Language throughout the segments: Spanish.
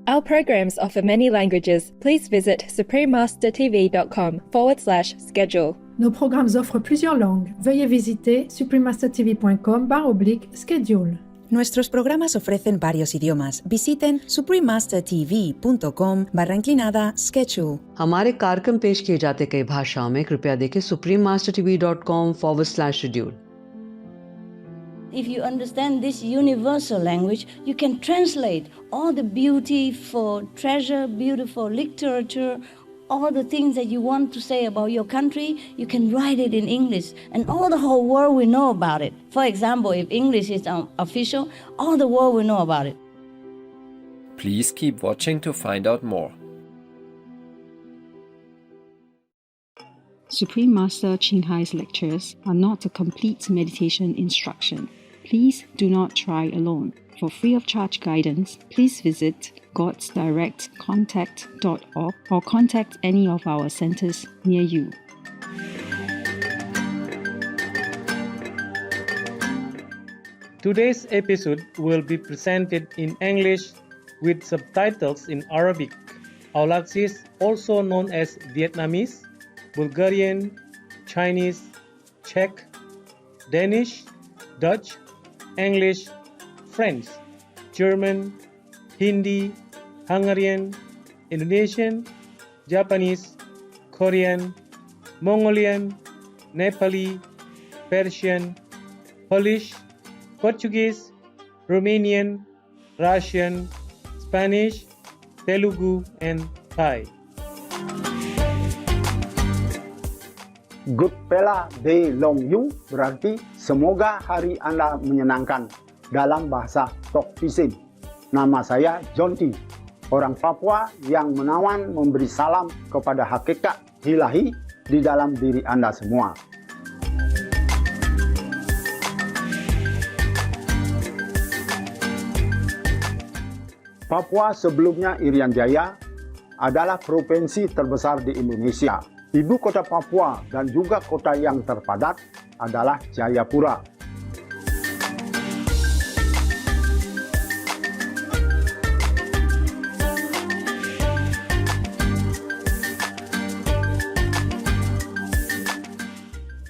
Our programs offer many languages. Please visit suprememastertv.com/schedule. Nos programmes offrent plusieurs langues. Veuillez visiter suprememastertv.com/schedule. Nuestros programas ofrecen varios idiomas. Visiten suprememastertv.com/schedule. हमारे कार्यक्रम पेश किए जाते कई भाषाओं में कृपया देखें suprememastertv.com/schedule. If you understand this universal language, you can translate all the beautiful treasure, beautiful literature, all the things that you want to say about your country, you can write it in English, and all the whole world will know about it. For example, if English is official, all the world will know about it. Please keep watching to find out more. Supreme Master Ching Hai's lectures are not a complete meditation instruction. Please do not try alone. For free of charge guidance, please visit godsdirectcontact.org or contact any of our centers near you. Today's episode will be presented in English with subtitles in Arabic. Aulaxis, also known as Vietnamese, Bulgarian, Chinese, Czech, Danish, Dutch, English, French, German, Hindi, Hungarian, Indonesian, Japanese, Korean, Mongolian, Nepali, Persian, Polish, Portuguese, Romanian, Russian, Spanish, Telugu, and Thai. Good Pela de Long Yu berarti semoga hari Anda menyenangkan dalam bahasa Tok Pisin. Nama saya John T, orang Papua yang menawan memberi salam kepada hakikat ilahi di dalam diri Anda semua. Papua sebelumnya Irian Jaya adalah provinsi terbesar di Indonesia. Ibu kota Papua dan juga kota yang terpadat adalah Jayapura.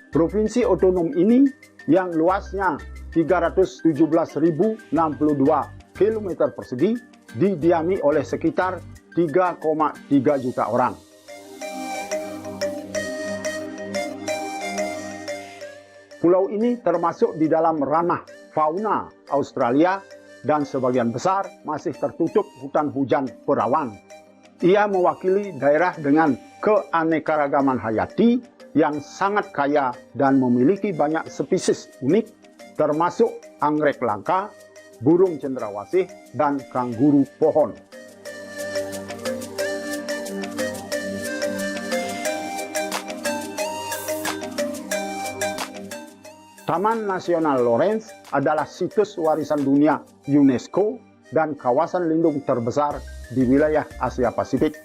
Provinsi otonom ini yang luasnya 317.062 km persegi didiami oleh sekitar 3,3 juta orang. Pulau ini termasuk di dalam ranah fauna Australia dan sebagian besar masih tertutup hutan hujan perawan. Ia mewakili daerah dengan keanekaragaman hayati yang sangat kaya dan memiliki banyak spesies unik, termasuk anggrek langka, burung cendrawasih, dan kanguru pohon. Taman Nasional Lawrence adalah situs warisan dunia UNESCO dan kawasan lindung terbesar di wilayah Asia Pasifik.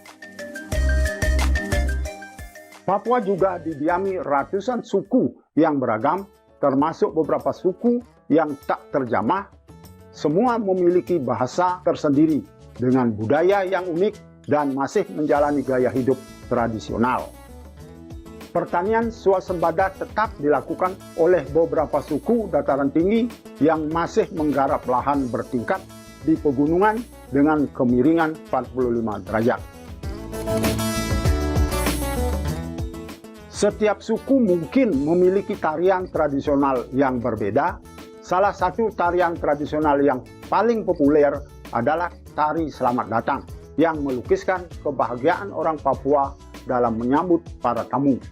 Papua juga didiami ratusan suku yang beragam, termasuk beberapa suku yang tak terjamah. Semua memiliki bahasa tersendiri dengan budaya yang unik dan masih menjalani gaya hidup tradisional. Pertanian swasembada tetap dilakukan oleh beberapa suku dataran tinggi yang masih menggarap lahan bertingkat di pegunungan dengan kemiringan 45 derajat. Setiap suku mungkin memiliki tarian tradisional yang berbeda. Salah satu tarian tradisional yang paling populer adalah tari Selamat Datang yang melukiskan kebahagiaan orang Papua dalam menyambut para tamu.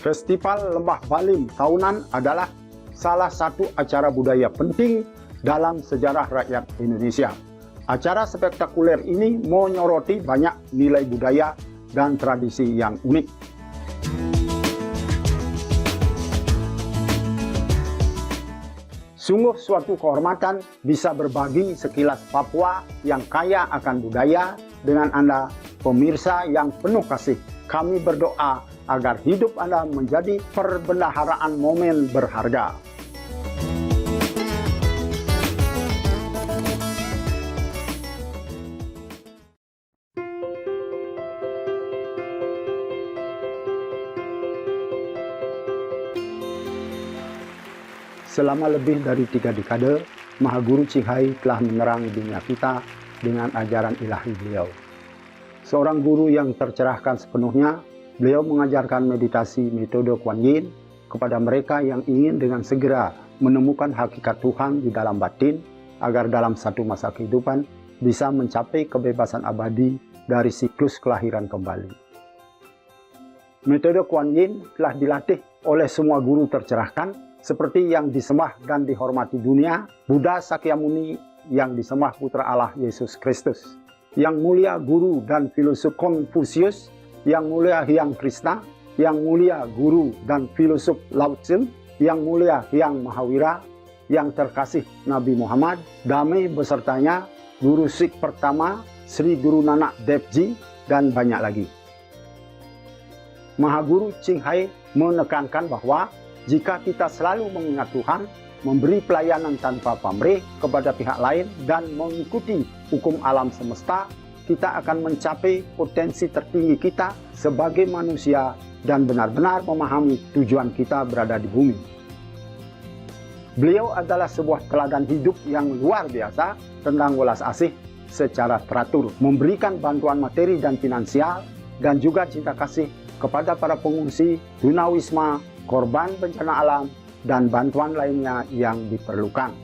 Festival Lembah Balim tahunan adalah salah satu acara budaya penting dalam sejarah rakyat Indonesia. Acara spektakuler ini menyoroti banyak nilai budaya dan tradisi yang unik. Sungguh suatu kehormatan bisa berbagi sekilas Papua yang kaya akan budaya dengan Anda, pemirsa yang penuh kasih. Kami berdoa agar hidup Anda menjadi perbendaharaan momen berharga. Selama lebih dari 3 dekade, Maha Guru Ching Hai telah menerangi dunia kita dengan ajaran ilahi beliau. Seorang guru yang tercerahkan sepenuhnya, beliau mengajarkan meditasi metode Kuan Yin kepada mereka yang ingin dengan segera menemukan hakikat Tuhan di dalam batin, agar dalam satu masa kehidupan bisa mencapai kebebasan abadi dari siklus kelahiran kembali. Metode Kuan Yin telah dilatih oleh semua guru tercerahkan, seperti yang disembah dan dihormati dunia, Buddha Sakyamuni yang disembah putra Allah Yesus Kristus, yang mulia guru dan filosof Konfusius, yang mulia Hyang Krishna, yang mulia guru dan filosof Lao Tzu, yang mulia Hyang Mahawira, yang terkasih Nabi Muhammad, damai besertanya, Guru Sikh pertama, Sri Guru Nanak Dev Ji, dan banyak lagi. Maha Guru Ching Hai menekankan bahwa jika kita selalu mengingat Tuhan, memberi pelayanan tanpa pamrih kepada pihak lain, dan mengikuti hukum alam semesta, kita akan mencapai potensi tertinggi kita sebagai manusia dan benar-benar memahami tujuan kita berada di bumi. Beliau adalah sebuah teladan hidup yang luar biasa tentang welas asih secara teratur, memberikan bantuan materi dan finansial, dan juga cinta kasih kepada para pengungsi, tunawisma, korban bencana alam, dan bantuan lainnya yang diperlukan.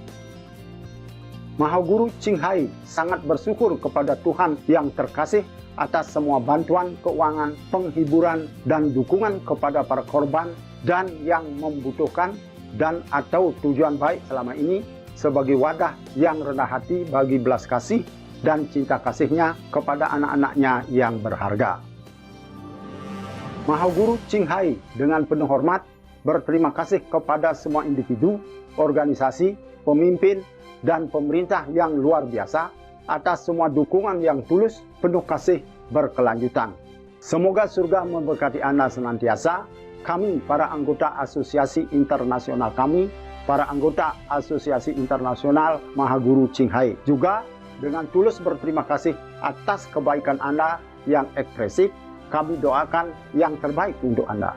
Maha Guru Ching Hai sangat bersyukur kepada Tuhan yang terkasih atas semua bantuan keuangan, penghiburan, dan dukungan kepada para korban dan yang membutuhkan, dan atau tujuan baik selama ini sebagai wadah yang rendah hati bagi belas kasih dan cinta kasihnya kepada anak-anaknya yang berharga. Maha Guru Ching Hai dengan penuh hormat berterima kasih kepada semua individu, organisasi, pemimpin, dan pemerintah yang luar biasa atas semua dukungan yang tulus, penuh kasih, berkelanjutan. Semoga surga memberkati Anda senantiasa. Kami, para anggota asosiasi internasional kami, para anggota asosiasi internasional Maha Guru Ching Hai, juga dengan tulus berterima kasih atas kebaikan Anda yang ekspresif. Kami doakan yang terbaik untuk Anda.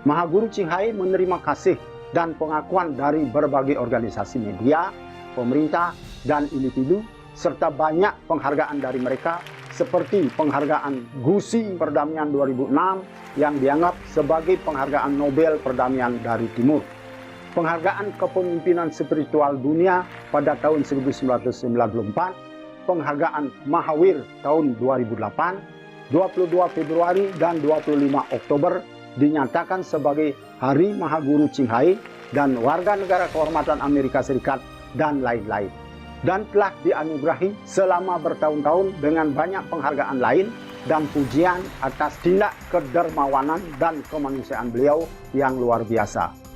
Maha Guru Ching Hai menerima kasih dan pengakuan dari berbagai organisasi media, pemerintah, dan individu, serta banyak penghargaan dari mereka, seperti penghargaan Gusi Perdamaian 2006 yang dianggap sebagai penghargaan Nobel Perdamaian dari Timur, penghargaan Kepemimpinan Spiritual Dunia pada tahun 1994, penghargaan Mahawir tahun 2008, 22 Februari dan 25 Oktober dinyatakan sebagai Hari Maha Guru Ching Hai dan Warga Negara Kehormatan Amerika Serikat, dan lain-lain. Dan telah dianugerahi selama bertahun-tahun dengan banyak penghargaan lain dan pujian atas tindak kedermawanan dan kemanusiaan beliau yang luar biasa.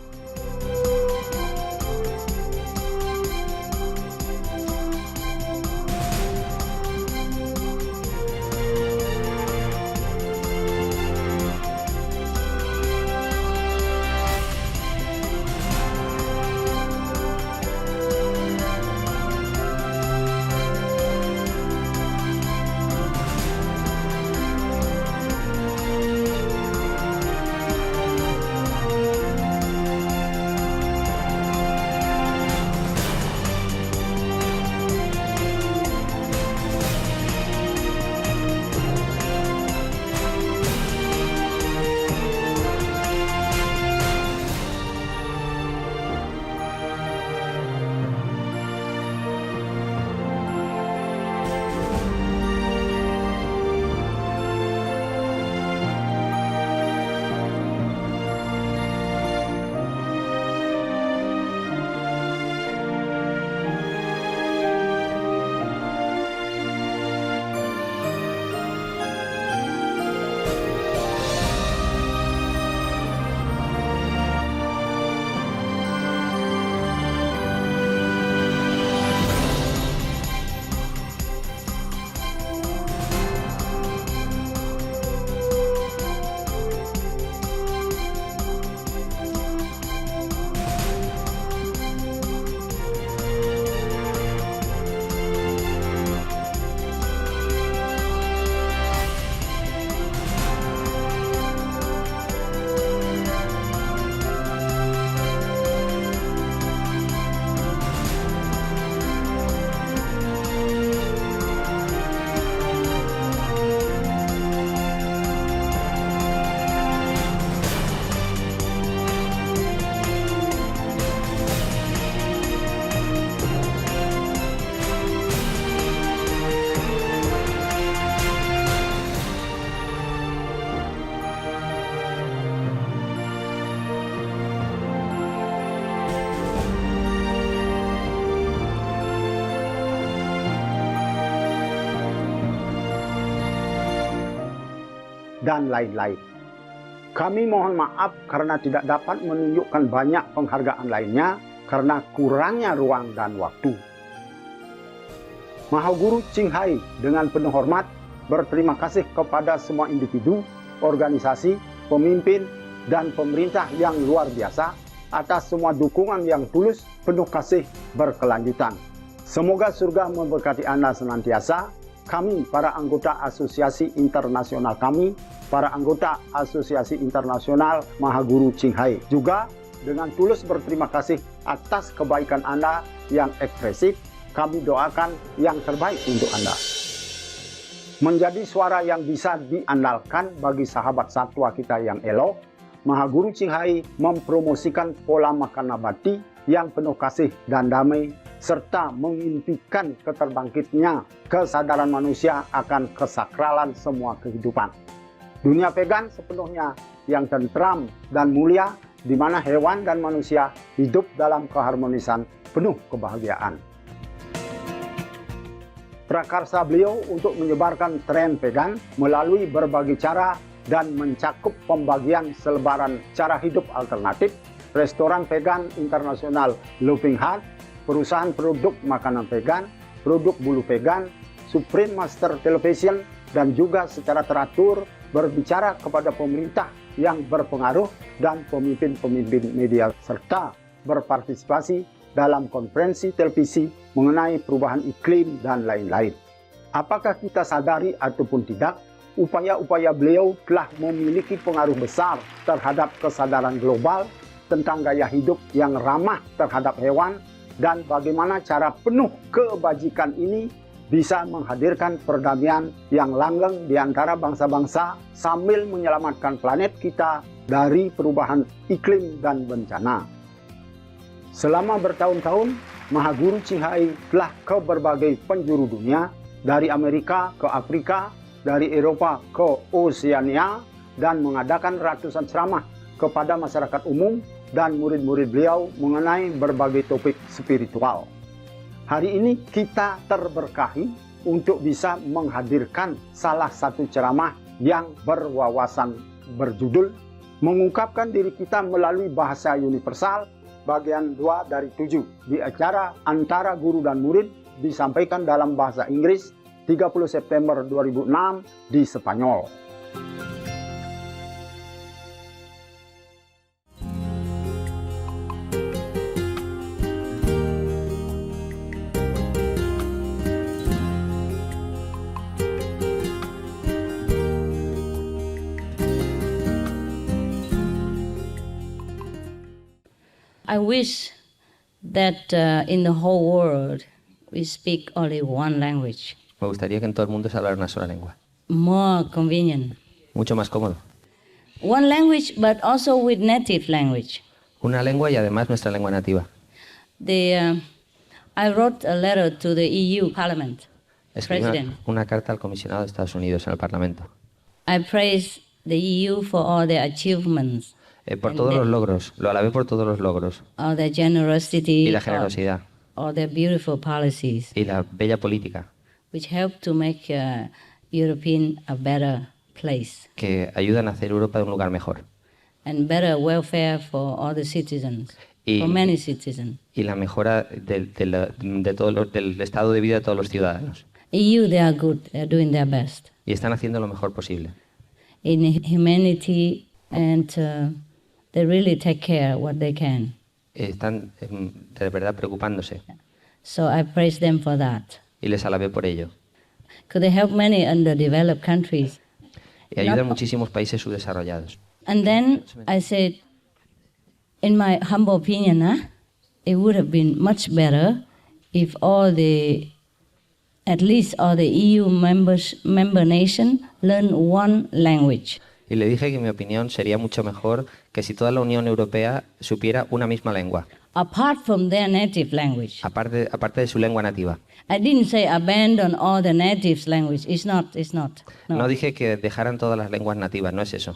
dan lain-lain. Kami mohon maaf karena tidak dapat menunjukkan banyak penghargaan lainnya karena kurangnya ruang dan waktu. Mahaguru Qinghai dengan penuh hormat berterima kasih kepada semua individu, organisasi, pemimpin, dan pemerintah yang luar biasa atas semua dukungan yang tulus, penuh kasih, berkelanjutan. Semoga surga memberkati Anda senantiasa. Kami, para anggota asosiasi internasional kami, para anggota asosiasi internasional Mahaguru Qinghai, juga dengan tulus berterima kasih atas kebaikan Anda yang ekspresif. Kami doakan yang terbaik untuk Anda. Menjadi suara yang bisa diandalkan bagi sahabat satwa kita yang elok, Mahaguru Qinghai mempromosikan pola makan nabati yang penuh kasih dan damai, serta mengimpikan keterbangkitnya kesadaran manusia akan kesakralan semua kehidupan. Dunia vegan sepenuhnya yang tentram dan mulia, di mana hewan dan manusia hidup dalam keharmonisan penuh kebahagiaan. Prakarsa beliau untuk menyebarkan tren vegan melalui berbagai cara dan mencakup pembagian selebaran cara hidup alternatif, restoran vegan internasional Loving Heart, perusahaan produk makanan vegan, produk bulu vegan, Supreme Master Television, dan juga secara teratur berbicara kepada pemerintah yang berpengaruh dan pemimpin-pemimpin media, serta berpartisipasi dalam konferensi televisi mengenai perubahan iklim dan lain-lain. Apakah kita sadari ataupun tidak, upaya-upaya beliau telah memiliki pengaruh besar terhadap kesadaran global tentang gaya hidup yang ramah terhadap hewan, dan bagaimana cara penuh kebajikan ini bisa menghadirkan perdamaian yang langgeng di antara bangsa-bangsa sambil menyelamatkan planet kita dari perubahan iklim dan bencana. Selama bertahun-tahun, Mahaguru Qinghai telah ke berbagai penjuru dunia, dari Amerika ke Afrika, dari Eropa ke Oseania, dan mengadakan ratusan ceramah kepada masyarakat umum dan murid-murid beliau mengenai berbagai topik spiritual. Hari ini kita terberkahi untuk bisa menghadirkan salah satu ceramah yang berwawasan berjudul Mengungkapkan Diri Kita Melalui Bahasa Universal, bagian 2 dari 7. Di acara antara guru dan murid disampaikan dalam bahasa Inggris 30 September 2006 di Spanyol. I wish that in the whole world we speak only one language. Me gustaría que en todo el mundo se hablara una sola lengua. More convenient. Mucho más cómodo. One language, but also with native language. Una lengua y además nuestra lengua nativa. I wrote a letter to the EU Parliament President. Una carta al comisionado de Estados Unidos en el Parlamento. I praise the EU for all their achievements. Por todos los logros, lo alabé por todos los logros. All their generosity. Y la generosidad. All their beautiful policies. Y la bella política. Which help to make European a better place. Que ayudan a hacer Europa un lugar mejor. And better welfare for all the citizens. For many citizens. Y la mejora del estado de vida de todos los ciudadanos. EU, they are good. They are doing their best. Y están haciendo lo mejor posible. In humanity, and they really take care what they can. Están de verdad preocupándose. So I praise them for that. Y les alabé por ello. Could they help many underdeveloped countries? Y ayudan muchísimos países subdesarrollados. And then I said, in my humble opinion, it would have been much better if at least all the EU member nation learn one language. Y le dije que en mi opinión sería mucho mejor que si toda la Unión Europea supiera una misma lengua. Apart from their native language. Aparte de su lengua nativa. I didn't say abandon all the native language. It's not. No dije que dejaran todas las lenguas nativas, no es eso.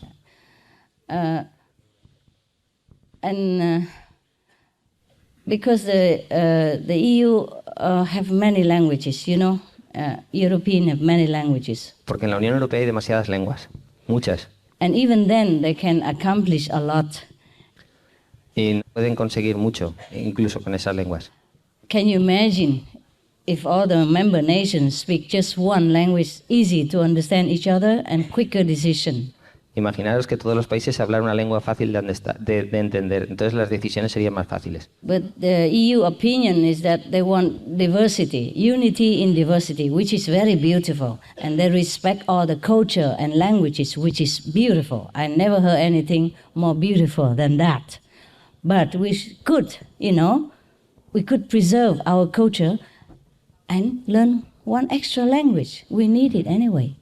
Because the EU have many languages, you know. European have many languages. Porque en la Unión Europea hay demasiadas lenguas. muchas. And even then they can accomplish a lot. Y pueden conseguir mucho, incluso con esas lenguas. Can you imagine if all the member nations speak just one language, easy to understand each other and quicker decision? Imaginaros que todos los países hablan una lengua fácil de entender, entonces las decisiones serían más fáciles. But the EU opinion is that they want diversity, unity in diversity, which is very beautiful. And they respect all the culture and languages, which is beautiful. I never heard anything more beautiful than that. But we could, we could preserve our culture and learn one extra language. We need it anyway.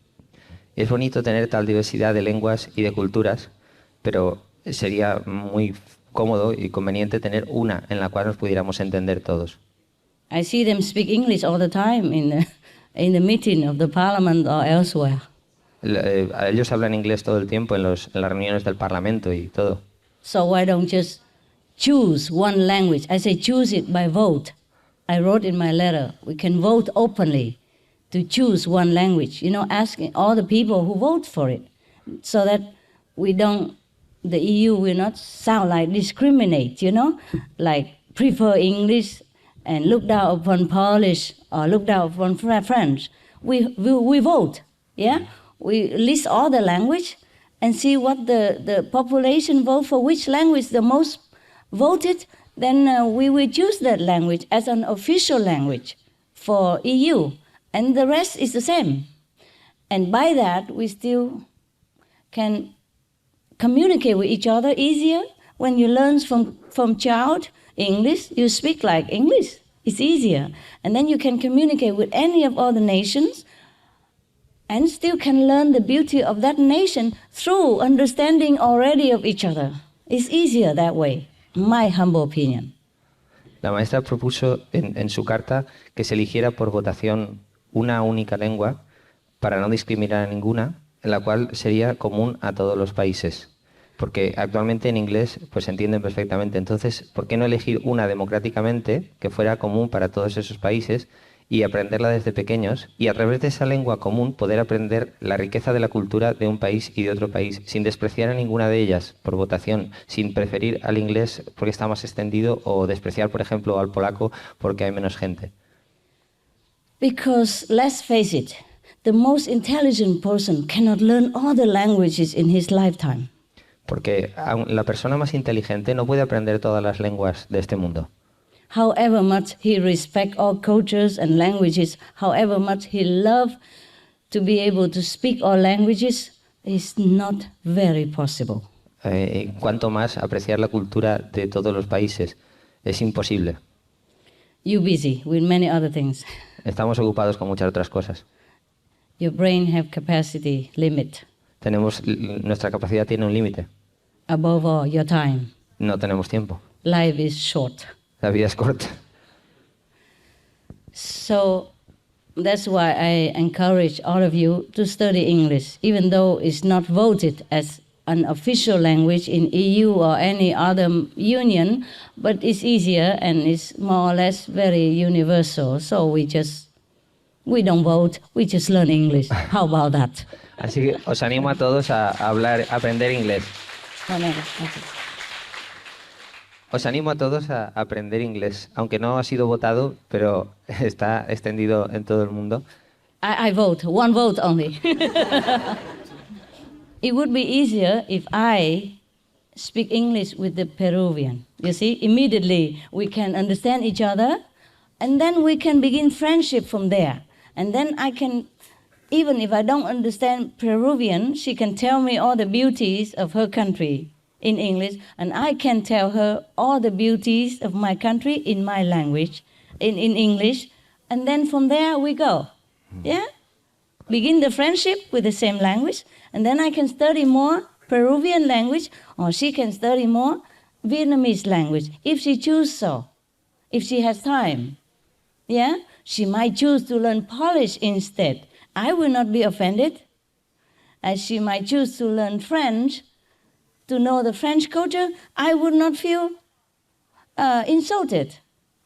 Es bonito tener tal diversidad de lenguas y de culturas, pero sería muy cómodo y conveniente tener una en la cual nos pudiéramos entender todos. I see them speak English all the time in the meeting of the parliament or elsewhere. Ellos hablan inglés todo el tiempo en las reuniones del Parlamento y todo. So why don't just choose one language? I say choose it by vote. I wrote in my letter, we can vote openly to choose one language, asking all the people who vote for it, so that the EU will not sound like discriminate, like prefer English and look down upon Polish or look down upon French. We vote, yeah? We list all the language and see what the population vote for which language the most voted, then we will choose that language as an official language for EU. And the rest is the same. And by that, we still can communicate with each other easier. When you learn from child English, you speak like English. It's easier. And then you can communicate with any of other nations and still can learn the beauty of that nation through understanding already of each other. It's easier that way, my humble opinion. La maestra propuso en su carta que se eligiera por votación una única lengua para no discriminar a ninguna, en la cual sería común a todos los países. Porque actualmente en inglés pues se entienden perfectamente. Entonces, ¿por qué no elegir una democráticamente que fuera común para todos esos países y aprenderla desde pequeños y a través de esa lengua común poder aprender la riqueza de la cultura de un país y de otro país sin despreciar a ninguna de ellas por votación, sin preferir al inglés porque está más extendido o despreciar, por ejemplo, al polaco porque hay menos gente? Because, let's face it, the most intelligent person cannot learn all the languages in his lifetime. Porque la persona más inteligente no puede aprender todas las lenguas de este mundo. However much he respects all cultures and languages, however much he loves to be able to speak all languages, is not very possible. Cuanto más apreciar la cultura de todos los países, es imposible. You're busy with many other things. Estamos ocupados con muchas otras cosas. Your brain have capacity limit. Nuestra capacidad tiene un límite. Above all, your time. No tenemos tiempo. Life is short. La vida es corta. So that's why I encourage all of you to study English, even though it's not voted as an official language in EU or any other union, but it's easier and it's more or less very universal. So we don't vote, we just learn English. How about that? Así que os animo a todos a aprender inglés. Os animo a todos a aprender inglés, aunque no ha sido votado, pero está extendido en todo el mundo. I vote, one vote only. It would be easier if I speak English with the Peruvian. You see, immediately we can understand each other, and then we can begin friendship from there. And then I can, even if I don't understand Peruvian, she can tell me all the beauties of her country in English, and I can tell her all the beauties of my country in my language, in English, and then from there we go. Yeah? Begin the friendship with the same language, and then I can study more Peruvian language, or she can study more Vietnamese language, if she chooses so, if she has time. Yeah? She might choose to learn Polish instead. I will not be offended. As she might choose to learn French, to know the French culture, I would not feel insulted,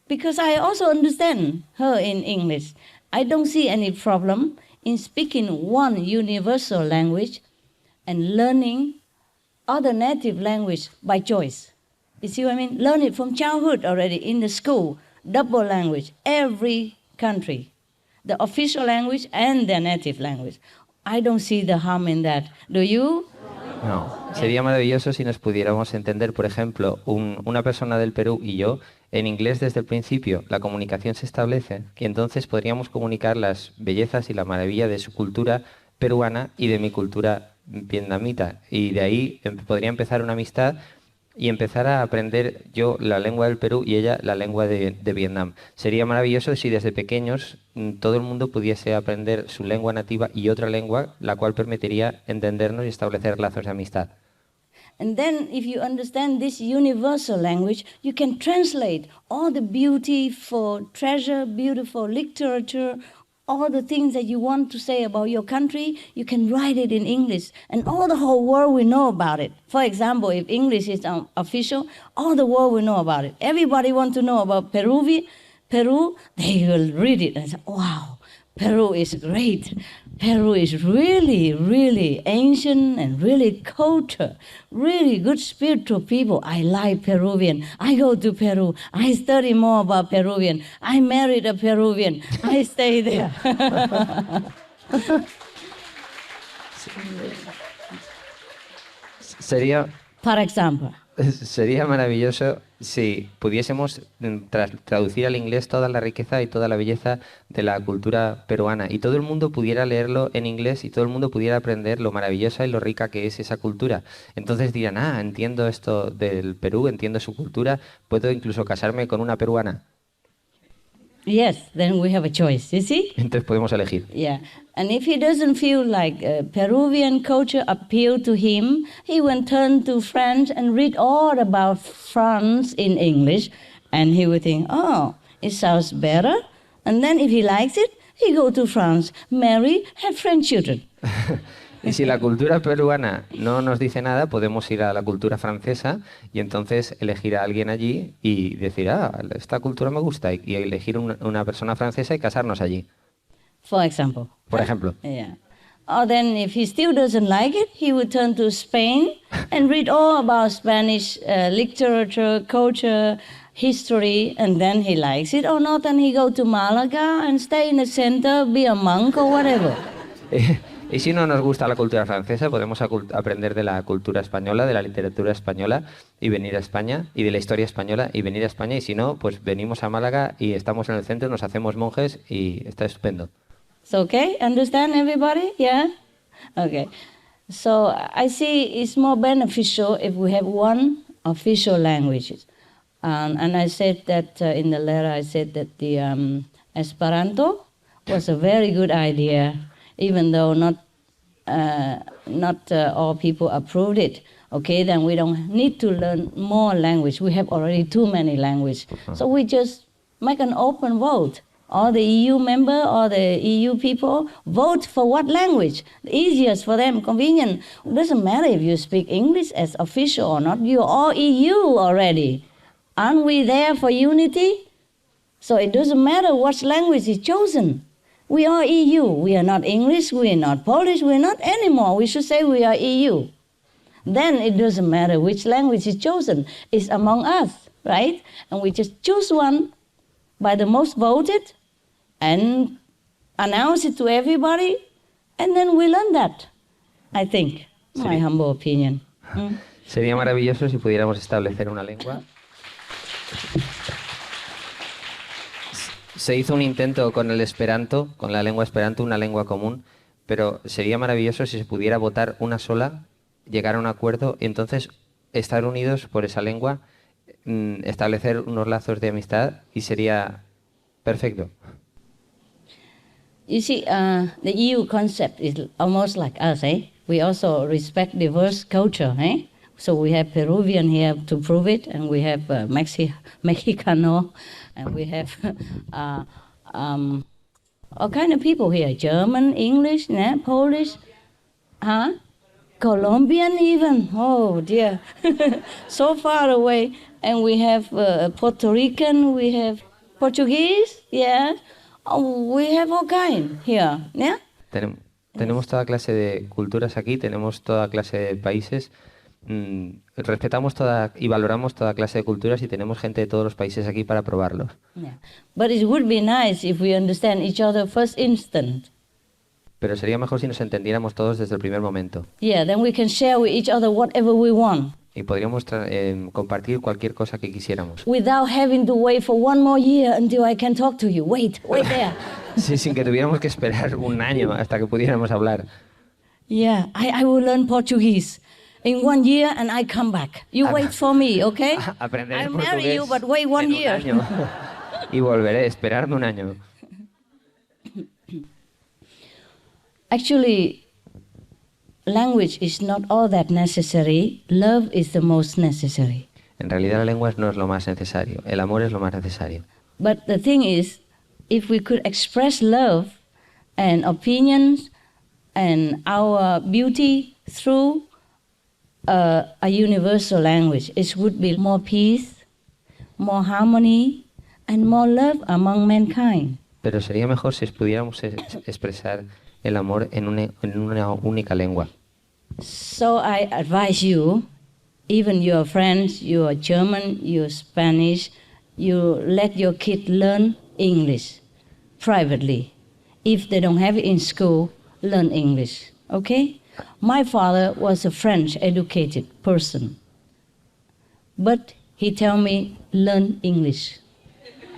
because I also understand her in English. I don't see any problem in speaking one universal language and learning other native language by choice. You see what I mean? Learn it from childhood already in the school. Double language, every country. The official language and their native language. I don't see the harm in that. Do you? No, sería maravilloso si nos pudiéramos entender, por ejemplo, una persona del Perú y yo, en inglés desde el principio, la comunicación se establece y entonces podríamos comunicar las bellezas y la maravilla de su cultura peruana y de mi cultura vietnamita. Y de ahí podría empezar una amistad y empezar a aprender yo la lengua del Perú y ella la lengua de Vietnam. Sería maravilloso si desde pequeños todo el mundo pudiese aprender su lengua nativa y otra lengua, la cual permitiría entendernos y establecer lazos de amistad. And then if you understand this universal language, you can translate all the beautiful treasure, beautiful literature, all the things that you want to say about your country, you can write it in English. And all the whole world will know about it. For example, if English is official, all the world will know about it. Everybody wants to know about Peru, they will read it and say, wow, Peru is great. Peru is really, really ancient and really culture, really good spiritual people. I like Peruvian. I go to Peru. I study more about Peruvian. I married a Peruvian. I stay there. For example. Sería maravilloso si pudiésemos traducir al inglés toda la riqueza y toda la belleza de la cultura peruana y todo el mundo pudiera leerlo en inglés y todo el mundo pudiera aprender lo maravillosa y lo rica que es esa cultura. Entonces dirán, entiendo esto del Perú, entiendo su cultura, puedo incluso casarme con una peruana. Yes, then we have a choice, you see? Entonces podemos elegir. Yeah, and if he doesn't feel like Peruvian culture appeal to him, he will turn to French and read all about France in English, and he will think, oh, it sounds better. And then if he likes it, he go to France, marry, have French children. Y si la cultura peruana no nos dice nada, podemos ir a la cultura francesa y entonces elegir a alguien allí y decir, esta cultura me gusta, y elegir una persona francesa y casarnos allí. For example. Por ejemplo. Yeah. Or then if he still doesn't like it, he would turn to Spain and read all about Spanish literature, culture, history, and then he likes it or not, and he go to Malaga and stay in the center, be a monk or whatever. Y si no nos gusta la cultura francesa, podemos aprender de la cultura española, de la literatura española y venir a España, y de la historia española y venir a España, y si no, pues venimos a Málaga y estamos en el centro, nos hacemos monjes y está estupendo. So, okay, understand everybody? Yeah? Okay. So I see it's more beneficial if we have one official language. And I said that in the letter, I said that the Esperanto was a very good idea, even though not all people approved it. Okay, then we don't need to learn more language. We have already too many languages. So we just make an open vote. All the EU member, all the EU people, vote for what language. The easiest for them, convenient. It doesn't matter if you speak English as official or not. You're all EU already. Aren't we there for unity? So it doesn't matter what language is chosen. We are EU. We are not English, we are not Polish, we are not anymore. We should say we are EU. Then it doesn't matter which language is chosen. It's among us, right? And we just choose one by the most voted and announce it to everybody, and then we learn that, I think, my humble opinion. Sería maravilloso si pudiéramos establecer una lengua. Se hizo un intento con el Esperanto, con la lengua Esperanto, una lengua común, pero sería maravilloso si se pudiera votar una sola, llegar a un acuerdo y entonces estar unidos por esa lengua, establecer unos lazos de amistad y sería perfecto. You see, the EU concept is almost like us, eh? We also respect diverse culture, eh? So we have Peruvian here to prove it, and we have Mexicano, and we have all kind of people here, German, English, Polish, Colombian even, oh dear, so far away. And we have Puerto Rican, we have Portuguese, yeah. Oh, we have all kind here, yeah? Tenemos toda clase de culturas aquí, tenemos toda clase de países. Respetamos toda y valoramos toda clase de culturas y tenemos gente de todos los países aquí para probarlos. Yeah. But it would be nice if we understand each other first instant. Pero sería mejor si nos entendiéramos todos desde el primer momento. Yeah, then we can share with each other whatever we want. Y podríamos compartir cualquier cosa que quisiéramos. Without having to wait for one more year until I can talk to you. Wait there. Sí, sin que tuviéramos que esperar un año hasta que pudiéramos hablar. Yeah, I will learn Portuguese in 1 year and I come back. You wait for me, okay? Aprender I'll portugués marry you, but wait 1 year. año. Y volveré, esperarme un año. Actually, language is not all that necessary. Love is the most necessary. En realidad la lengua no es lo más necesario. El amor es lo más necesario. But the thing is, if we could express love and opinions and our beauty through a universal language, it would be more peace, more harmony, and more love among mankind. Pero sería mejor si pudiéramos expresar el amor en una única lengua. So I advise you, even your friends, you're German, you're Spanish, you let your kid learn English privately. If they don't have it in school, learn English, okay? My father was a French educated person, but he told me, learn English.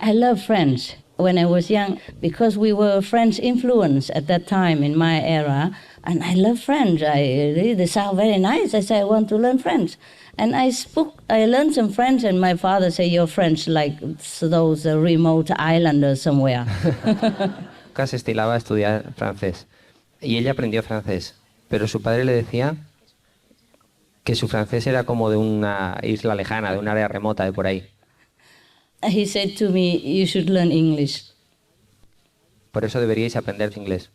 I love French. When I was young, because we were French influence at that time in my era, and I love French. They sound very nice. I said, I want to learn French. And I learned some French, and my father said, you're French like those remote islanders somewhere. Nunca se estilaba a estudiar francés. Y ella aprendió francés, pero su padre le decía que su francés era como de una isla lejana, de un área remota de por ahí. He said to me, you should learn English. Por eso deberíais aprender inglés.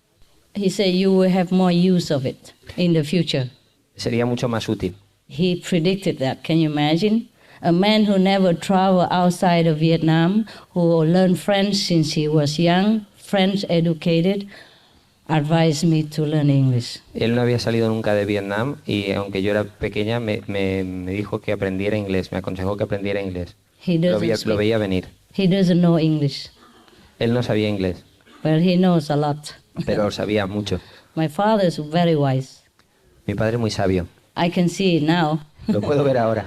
He said, you will have more use of it in the future. Sería mucho más útil. He predicted that. Can you imagine? A man who never traveled outside of Vietnam, who learned French since he was young, French educated, advised me to learn English. Él no había salido nunca de Vietnam y aunque yo era pequeña me dijo que aprendiera inglés, me aconsejó que aprendiera inglés. Lo veía venir. He doesn't know English. Él no sabía inglés. But he knows a lot. Pero sabía mucho. My father is very wise. Mi padre muy sabio. I can see it now. Lo puedo ver ahora.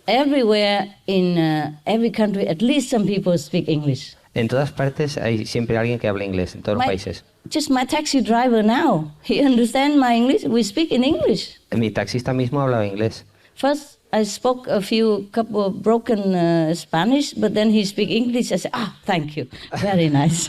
Everywhere in every country, at least some people speak English. En todas partes hay siempre alguien que habla inglés, en todos los países. Just my taxi driver now, he understands my English. We speak in English. Mi taxista mismo hablaba inglés. First, I spoke couple of broken Spanish, but then he speak English. I said, thank you, very nice.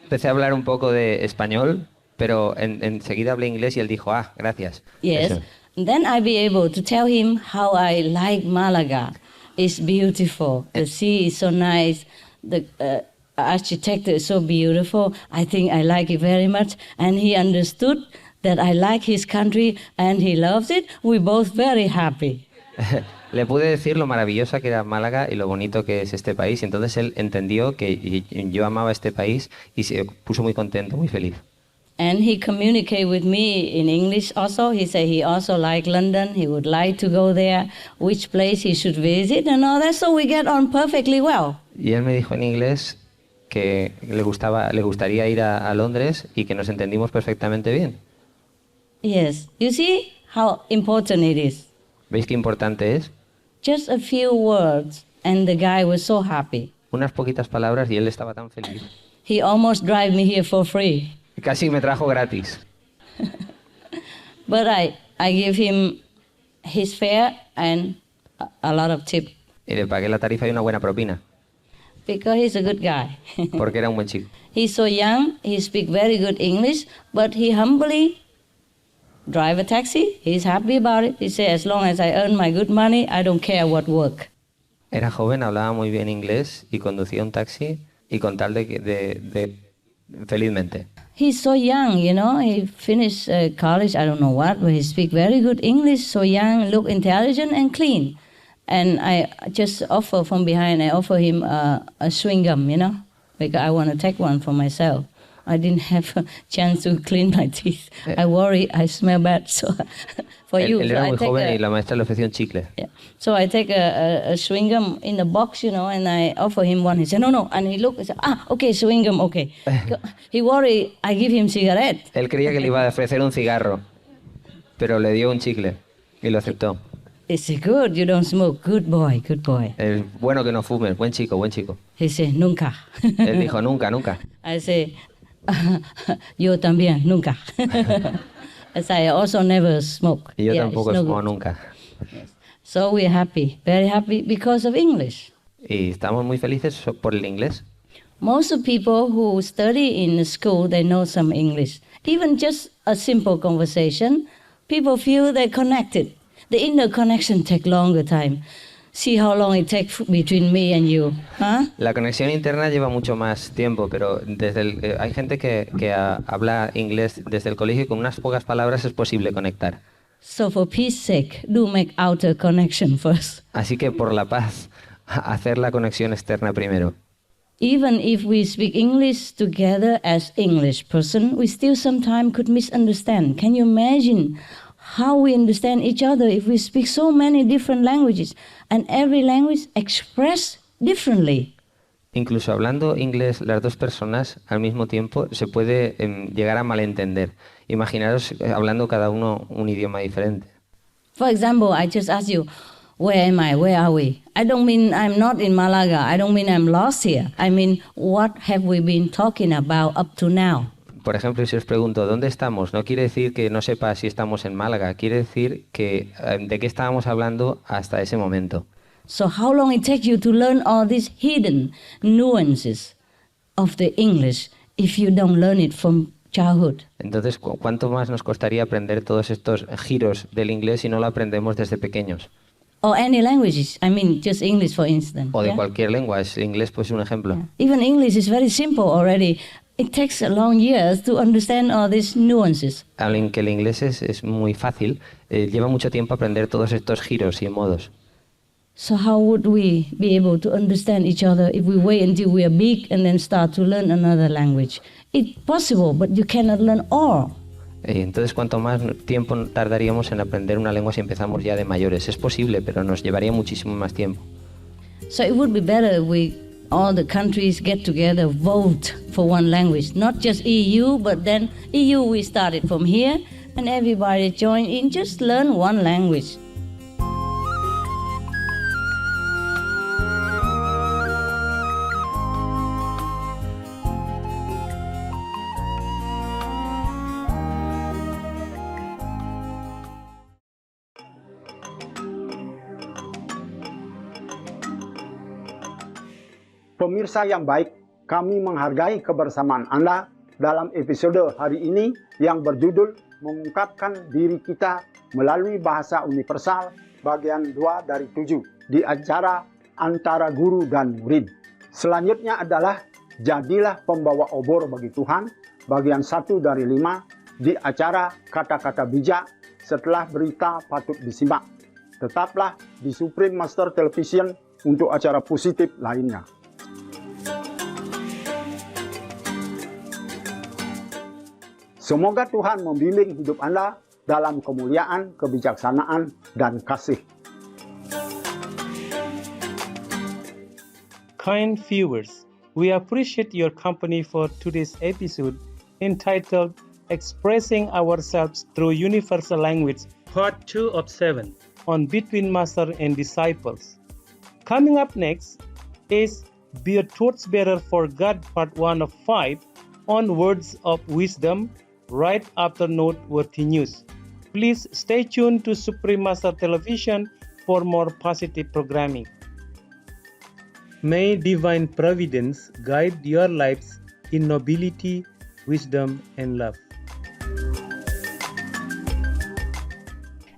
Empecé a hablar un poco de español, pero enseguida hablé inglés y él dijo, gracias. Yes. Eso. Then I'll be able to tell him how I like Malaga. It's beautiful. The sea is so nice. The architecture is so beautiful. I think I like it very much. And he understood that I like his country and he loves it. We're both very happy. Le pude decir lo maravillosa que era Málaga y lo bonito que es este país. Y entonces él entendió que yo amaba este país y se puso muy contento, muy feliz. And he communicated with me in English also. He said he also liked London. He would like to go there, which place he should visit and all that. So we get on perfectly well. Y él me dijo en inglés que le gustaría ir a Londres y que nos entendimos perfectamente bien. Yes. You see how important it is? ¿Veis qué importante es? Just a few words and the guy was so happy. Unas poquitas palabras y él estaba tan feliz. He almost drive me here for free. Casi me trajo gratis. But I give him his fare and a lot of tip. Y le pagué la tarifa y una buena propina. Because he's a good guy. Porque era un buen chico. He's so young, he speaks very good English, but he humbly drive a taxi. He's happy about it. He says, as long as I earn my good money, I don't care what work. Era joven, hablaba muy bien inglés y conducía un taxi y con tal de felizmente. He's so young, you know. He finished college, I don't know what, but he speaks very good English, so young, look intelligent and clean. And I just offer from behind, I offer him a chewing gum, you know, because I want to take one for myself. I didn't have a chance to clean my teeth. I worry I smell bad. So for you, Él so era I muy take joven a- y la maestra le ofreció un chicle. yeah. So I take a chewing gum in a box, and I offer him one. He said, no. And he looked and said, okay, chewing gum, okay. He worried I give him cigarette. Él creía que le iba a ofrecer un cigarro, pero le dio un chicle y lo aceptó. He said, good, you don't smoke. Good boy, good boy. Es bueno que no fumes, buen chico, buen chico. He said, nunca. Él dijo, nunca, nunca. I say, yo también, nunca. I say, I also never smoke. Y yo Yeah, tampoco it's no fumo good. nunca. So we're happy, very happy because of English. Y estamos muy felices por el inglés. Most of people who study in the school, they know some English. Even just a simple conversation, people feel they're connected. The inner connection take longer time. See how long it takes between me and you, huh? La conexión interna lleva mucho más tiempo, pero hay gente que habla inglés desde el colegio y con unas pocas palabras es posible conectar. So for peace sake, do make outer connection first. Así que por la paz, hacer la conexión externa primero. Even if we speak English together as English person, we still sometimes could misunderstand. Can you imagine how we understand each other if we speak so many different languages and every language expressed differently? Incluso hablando inglés las dos personas al mismo tiempo se puede llegar a malentender. Imaginaros hablando cada uno un idioma diferente. For example, I just ask you, where am I? Where are we? I don't mean I'm not in Malaga. I don't mean I'm lost here. I mean, what have we been talking about up to now? Por ejemplo, si os pregunto, ¿dónde estamos? No quiere decir que no sepa si estamos en Málaga, quiere decir que de qué estábamos hablando hasta ese momento. So how long it takes you to learn all these hidden nuances of the English if you don't learn it from childhood? Entonces, ¿cuánto más nos costaría aprender todos estos giros del inglés si no lo aprendemos desde pequeños? Or any languages, I mean just English for instance. O de yeah? cualquier lengua, el inglés pues es un ejemplo. Even English is very simple already. It takes a long years to understand all these nuances. Aunque el inglés es muy fácil, lleva mucho tiempo aprender todos estos giros y modos. So how would we be able to understand each other if we wait until we are big and then start to learn another language? It's possible, but you cannot learn all. Entonces, ¿cuánto más tiempo tardaríamos en aprender una lengua si empezamos ya de mayores? Es posible, pero nos llevaría muchísimo más tiempo. So it would be better if all the countries get together, vote for one language, not just EU, but then EU we started from here, and everybody join in, just learn one language. Pemirsa yang baik, kami menghargai kebersamaan Anda dalam episode hari ini yang berjudul Mengungkapkan Diri Kita Melalui Bahasa Universal bagian 2 dari 7 di acara antara guru dan murid. Selanjutnya adalah Jadilah Pembawa Obor bagi Tuhan bagian 1 dari 5 di acara Kata-Kata Bijak setelah berita patut disimak. Tetaplah di Supreme Master Television untuk acara positif lainnya. Semoga Tuhan membimbing hidup Anda dalam kemuliaan, kebijaksanaan, dan kasih. Kind viewers, we appreciate your company for today's episode entitled Expressing Ourselves Through Universal Language, Part 2 of 7 on Between Master and Disciples. Coming up next is Be a Torchbearer for God, Part 1 of 5 on Words of Wisdom, right after noteworthy news. Please stay tuned to Supreme Master Television for more positive programming. May divine providence guide your lives in nobility, wisdom, and love.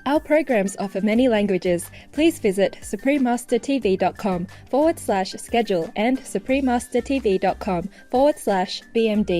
Our programs offer many languages. Please visit suprememastertv.com/schedule and suprememastertv.com/BMD.